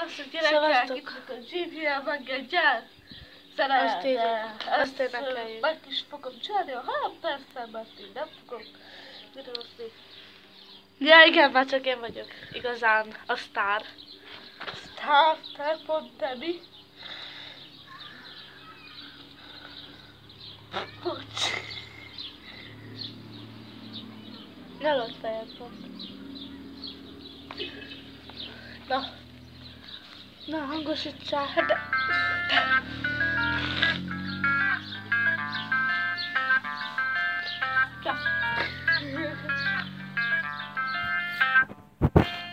Szevasztok gyerekek, itt a GPL megegyen. Azt énekeljük. Meg is fogom csinálni, persze, mert én nem fogom videózni. Ja igen, már csak én vagyok igazán a sztár. Sztár pont Demi. Bocs. Nyalott fejed pont. Na, hangosítsál. De...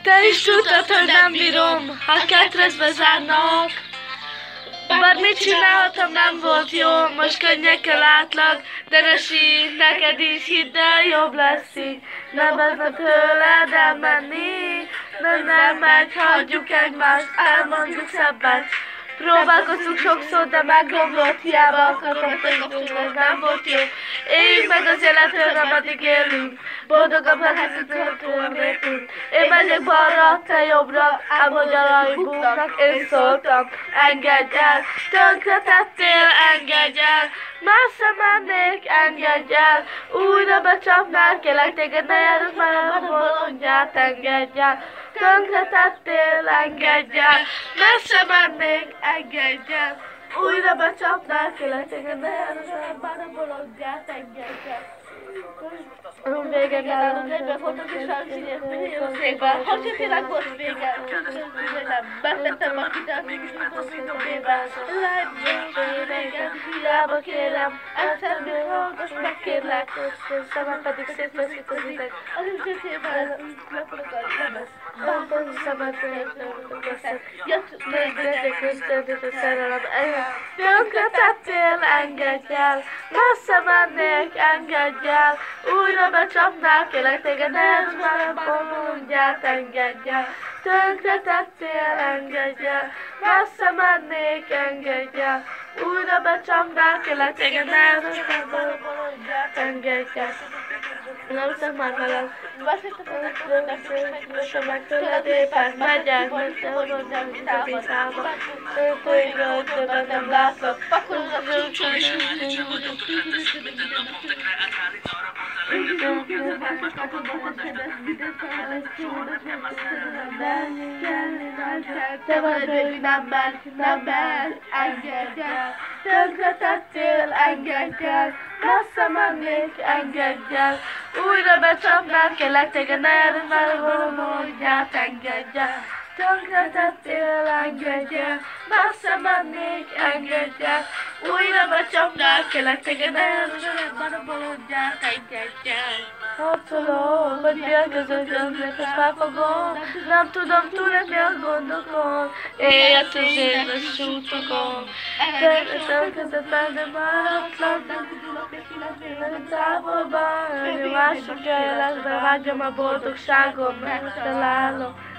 Te is tudtad, hogy nem bírom, ha ketrezbe zárnak. Bármit csinálhatom, nem volt jó, most könnyekkel átlag, de ne sírj, neked is hidd el, jobb lesz így. Nem vezet tőled elmenni, nem megy, hagyjuk egymást, elmondjuk szebbet. Próbálkoztunk sokszor, de megromlott, hiába akartam megkapcsolni, nem volt jó. Éljük meg az életről, ameddig élünk, boldogabb lehetünk tőle nélkül. Én megyek balra, te jobbra, ám hogy a buknak, én szóltam, engedj el, tönkretettél, engedj el, messze mennék, engedj el, újra becsapnál, kérlek téged, ne járok már a bolondját, engedj el, tönkretettél, engedj el, messze mennék, engedj el, újra becsapnál, kérlek téged, ne járok már a bolondját, engedj el. Vége nálunk egyben voltak is a székben. Ha csak tényleg volt vége, nem betettem a hitelt, vége. Lájtban, hiába kérem, elszemlél, hallgass meg kérlek, szemem pedig szétveszik az ideg. Az ügyetében lepodok a lemez. Bántom szemet, jött még egyek köztendít a szerelem. Tönkretettél, engedj el, messze mennék, engedj el, újra becsapnál, kérlek téged, ne már a bolondját, engedj el. Tönkretettél, engedj el, messze mennék, engedj el, újra becsapnál, kérlek téged, ne már a bolondját, engedj el. Nem szem már velem, sem meg tőled éppen, megyek, mert te hogy nem vitába. Tőlegről többet nem látlak, pakolod a csúcson és úgy vagyok, minden napom te kell átállít arra te vagy még nem ment, engedj el, tönkretettél, engedj el, messze mennék, engedj el, újra becsapnál, kérlek téged, ne járj már a bolondját, engedj el, tönkretettél, engedj el, messze mennék, engedj el, újra becsapnál, kérlek téged, ne járj már a bolondját, engedj el. Harcolom, hogy mi a között jönnek, és felfogom, nem tudom túlélni a gondokon, éjjel tüzérves útokon, tönkretetben, de már ott nem tudok még kilenni távolban, mások életbe vágyom a boldogságom, mert találom.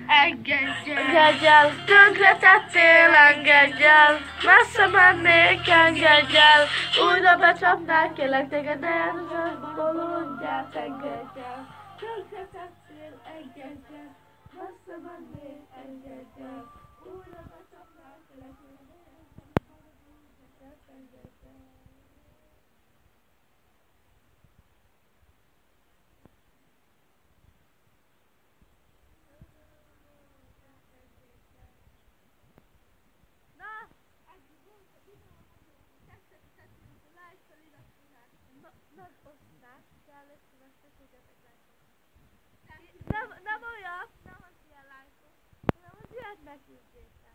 Engedj el, tönkretettél, engedj el, messze mennék, engedj el, újra becsapnál, kérlek téged, ne járj a bolondját, engedj el, tönkretettél, engedj el, messze mennék, engedj el, újra becsapnál, kérlek téged, ne járj a bolondját, engedj el. Nem olyan, nem az ilyen lájkot, hanem az ilyet megküldjétek.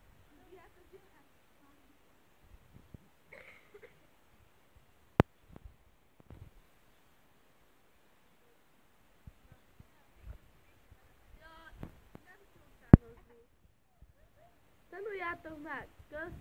Tanuljátok meg! Kösz!